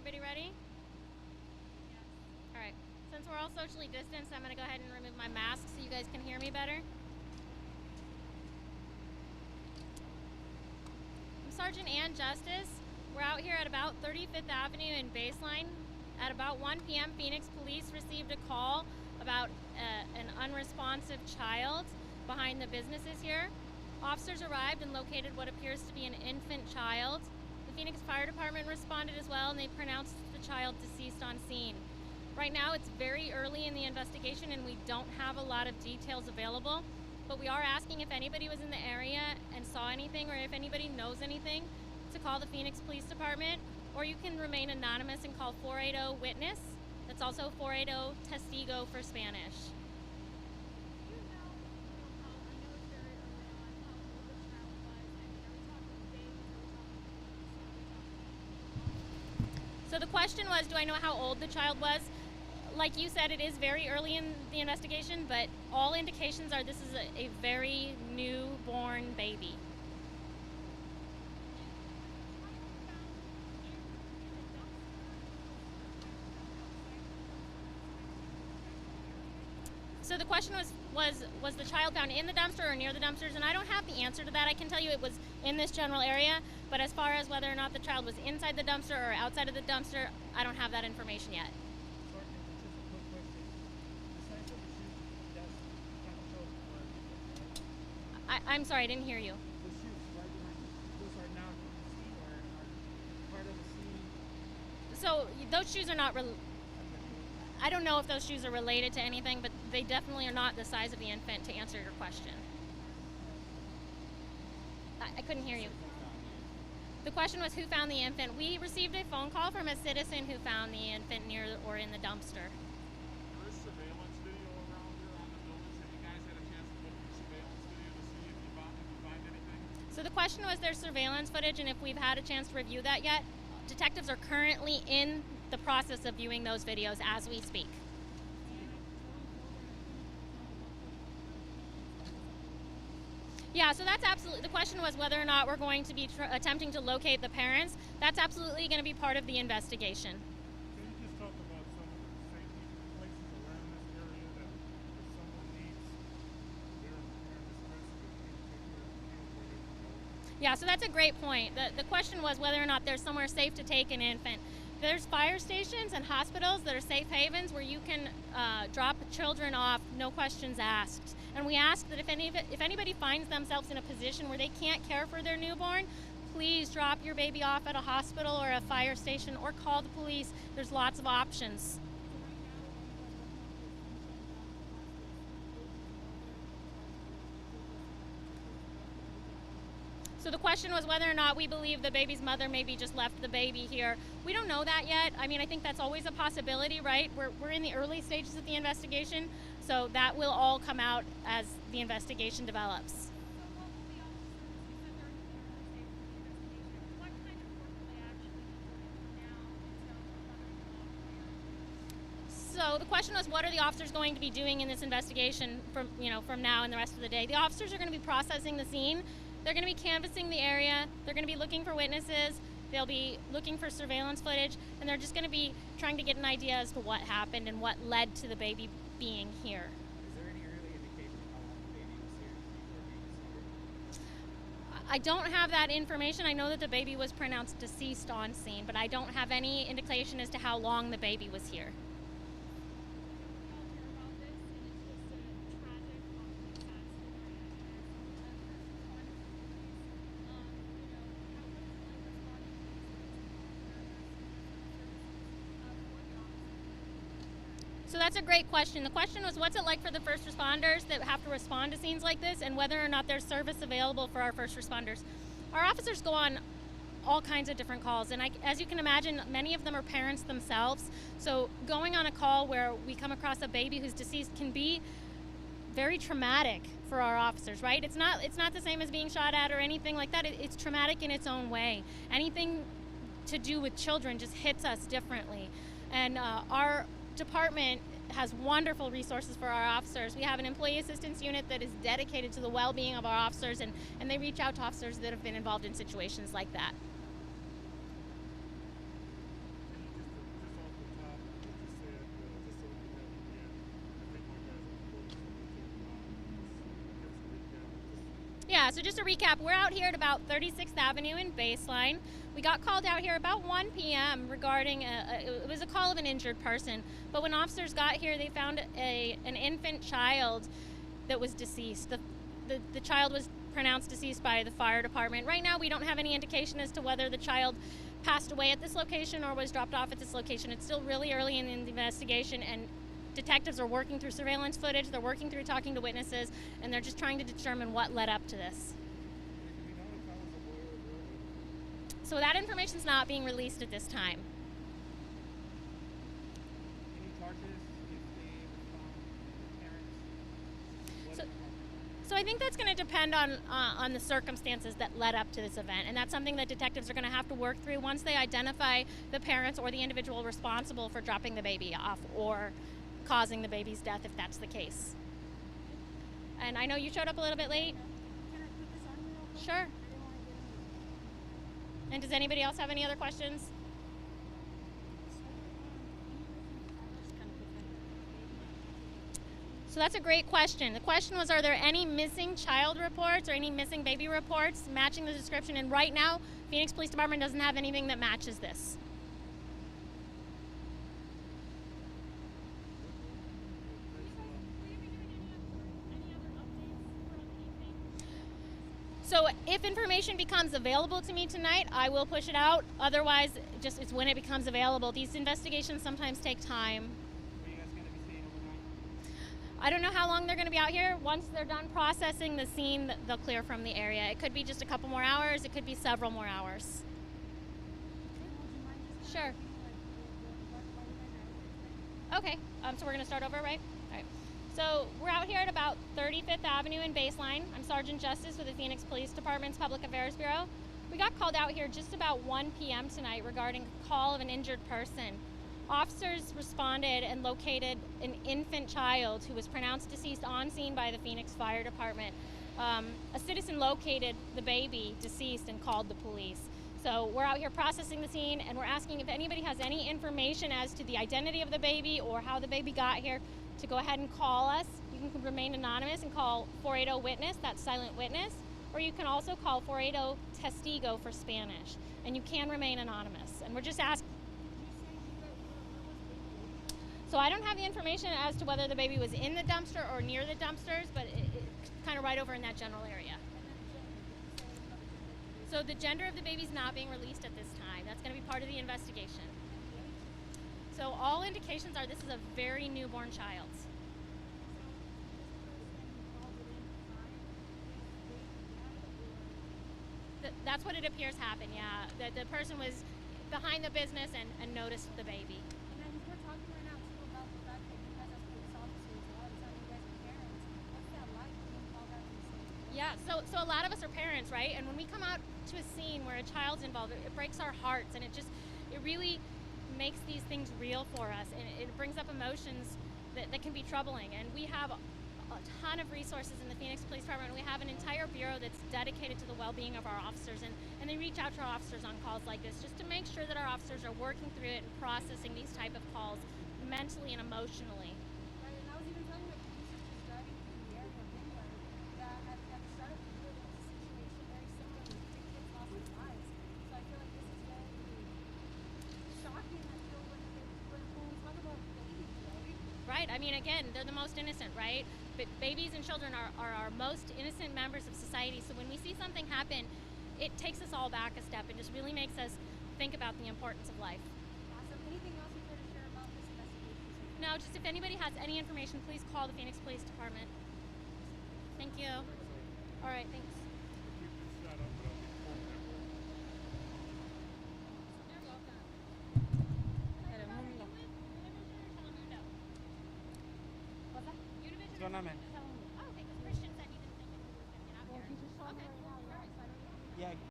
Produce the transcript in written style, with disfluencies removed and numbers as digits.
everybody ready? All right. Since we're all socially distanced, I'm going to go ahead and remove my mask so you guys can hear me better. I'm Sergeant Ann Justice. We're out here at about 35th Avenue and Baseline. At about 1 p.m., Phoenix Police received a call about an unresponsive child behind the businesses here. Officers arrived and located what appears to be an infant child. The Phoenix Fire Department responded as well, and they pronounced the child deceased on scene. Right now, it's very early in the investigation, and we don't have a lot of details available, but we are asking if anybody was in the area and saw anything, or if anybody knows anything, to call the Phoenix Police Department, or you can remain anonymous and call 480-WITNESS. That's also 480-TESTIGO for Spanish. So the question was, do I know how old the child was? Like you said, it is very early in the investigation, but all indications are this is a very newborn baby. So the question was the child found in the dumpster or near the dumpsters? And I don't have the answer to that. I can tell you it was in this general area, but as far as whether or not the child was inside the dumpster or outside of the dumpster, I don't have that information yet. Sergeant, just a quick question. The size of the shoes does kind of show the blood, right? I'm sorry, I didn't hear you. The shoes right behind you, those are not from the scene or are part of the scene? So those shoes are not I don't know if those shoes are related to anything, but they definitely are not the size of the infant, to answer your question. I couldn't hear you. The question was who found the infant. We received a phone call from a citizen who found the infant near or in the dumpster. There is surveillance video around here on the buildings. Have you guys had a chance to look at the surveillance video to see if you find anything? So the question was there's surveillance footage and if we've had a chance to review that yet. Detectives are currently in the process of viewing those videos as we speak. Yeah, so that's absolutely, the question was whether or not we're going to be attempting to locate the parents. That's absolutely going to be part of the investigation. Can you just talk about some of the safety places around this area that if someone needs their distress, Yeah, so that's a great point. The question was whether or not there's somewhere safe to take an infant. There's fire stations and hospitals that are safe havens where you can drop children off, no questions asked. And we ask that if anybody finds themselves in a position where they can't care for their newborn, please drop your baby off at a hospital or a fire station or call the police. There's lots of options. So the question was whether or not we believe the baby's mother maybe just left the baby here. We don't know that yet. I mean, I think that's always a possibility, right? We're in the early stages of the investigation, so that will all come out as the investigation develops. So the question was, what are the officers going to be doing in this investigation from now and the rest of the day? The officers are going to be processing the scene. They're going to be canvassing the area. They're going to be looking for witnesses. They'll be looking for surveillance footage, and they're just going to be trying to get an idea as to what happened and what led to the baby being here. Is there any early indication of how long the baby was here before being discovered? I don't have that information. I know that the baby was pronounced deceased on scene, but I don't have any indication as to how long the baby was here. So that's a great question. The question was, what's it like for the first responders that have to respond to scenes like this, and whether or not there's service available for our first responders. Our officers go on all kinds of different calls, and as you can imagine, many of them are parents themselves. So going on a call where we come across a baby who's deceased can be very traumatic for our officers, right? It's not the same as being shot at or anything like that. It's traumatic in its own way. Anything to do with children just hits us differently. And our department has wonderful resources for our officers. We have an employee assistance unit that is dedicated to the well-being of our officers, and they reach out to officers that have been involved in situations like that. Can you just So just to recap, we're out here at about 36th Avenue in Baseline. We got called out here about 1 p.m. regarding it was a call of an injured person. But when officers got here, they found an infant child that was deceased. The child was pronounced deceased by the fire department. Right now, we don't have any indication as to whether the child passed away at this location or was dropped off at this location. It's still really early in the investigation, and detectives are working through surveillance footage, they're working through talking to witnesses, and they're just trying to determine what led up to this. So that information's not being released at this time. Any charges if they respond, the parents? So I think that's going to depend on the circumstances that led up to this event, and that's something that detectives are going to have to work through once they identify the parents or the individual responsible for dropping the baby off or causing the baby's death, if that's the case. And I know you showed up a little bit late. Can I put this on real quick? Sure. I didn't want to get And does anybody else have any other questions? So that's a great question. The question was, are there any missing child reports or any missing baby reports matching the description? And right now, Phoenix Police Department doesn't have anything that matches this. So if information becomes available to me tonight, I will push it out. Otherwise, just it's when it becomes available. These investigations sometimes take time. Are you guys going to be staying overnight? I don't know how long they're going to be out here. Once they're done processing the scene, they'll clear from the area. It could be just a couple more hours. It could be several more hours. Sure. Okay, so we're going to start over, right? All right. So we're out here at about 35th Avenue in Baseline. I'm Sergeant Justice with the Phoenix Police Department's Public Affairs Bureau. We got called out here just about 1 p.m. tonight regarding a call of an injured person. Officers responded and located an infant child who was pronounced deceased on scene by the Phoenix Fire Department. A citizen located the baby deceased and called the police. So we're out here processing the scene, and we're asking if anybody has any information as to the identity of the baby or how the baby got here to go ahead and call us. You can remain anonymous and call 480-WITNESS, that's silent witness, or you can also call 480-TESTIGO for Spanish, and you can remain anonymous. And we're just asking. So I don't have the information as to whether the baby was in the dumpster or near the dumpsters, but it's kind of right over in that general area. So the gender of the baby's not being released at this time. That's going to be part of the investigation. So all indications are this is a very newborn child. That's what it appears happened, yeah. The person was behind the business and noticed the baby. And then we're talking right now too about the fact that you guys as police officers, a lot of times you guys are parents. What's that like being called out to the scene? Yeah, so a lot of us are parents, right? And when we come out to a scene where a child's involved, it breaks our hearts, and it really makes these things real for us, and it brings up emotions that can be troubling. And we have a ton of resources in the Phoenix Police Department. We have an entire bureau that's dedicated to the well-being of our officers, and they reach out to our officers on calls like this just to make sure that our officers are working through it and processing these type of calls mentally and emotionally. Right, and I was even telling my producers just driving through the area of Vineyard that at the start of the year there was a situation very similar with 3 kids lost their lives. So I feel like this is very shocking. I feel when we talk about babies, right? Right, I mean, again, they're the most innocent, right? But babies and children are our most innocent members of society. So when we see something happen, it takes us all back a step and just really makes us think about the importance of life. Awesome. Anything else you care to share about this investigation? No, just if anybody has any information, please call the Phoenix Police Department. Thank you. All right, thanks. Keep this shut up, but I'll be full network. You're welcome. Perdóname.